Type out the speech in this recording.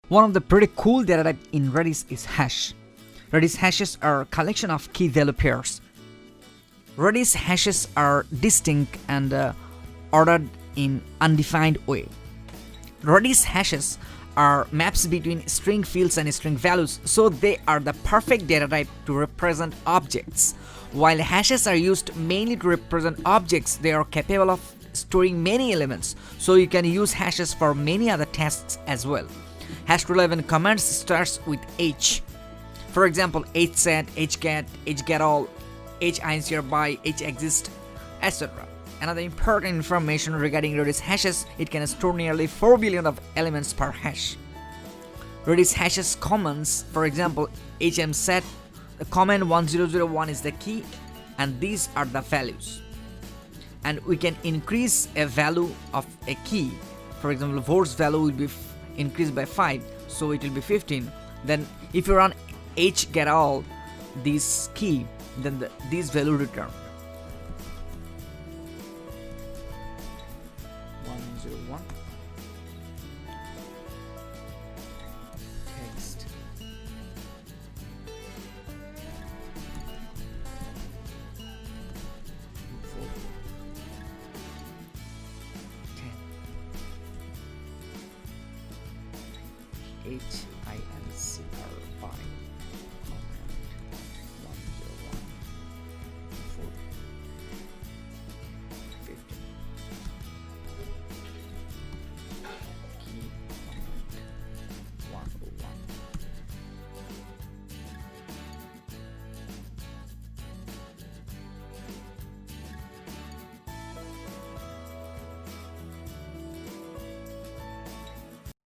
One of the pretty cool data type in Redis is hash. Redis hashes are a collection of key value pairs. Redis hashes are distinct and ordered in undefined way. Redis hashes are maps between string fields and string values, so they are the perfect data type to represent objects. While hashes are used mainly to represent objects, they are capable of storing many elements, so you can use hashes for many other tasks as well. Hash relevant commands starts with h. For example, hset, hget, hgetall, hinshereby, hexist, etc. Another important information regarding Redis hashes, it can store nearly 4 billion of elements per hash. Redis hashes commands, for example, hmset, the command 1001 is the key, and these are the values. And we can increase a value of a key. For example, Vor's value will be increased by 5, so it will be 15. Then if you run hgetall, this key, then this value return 101 text. HINCRY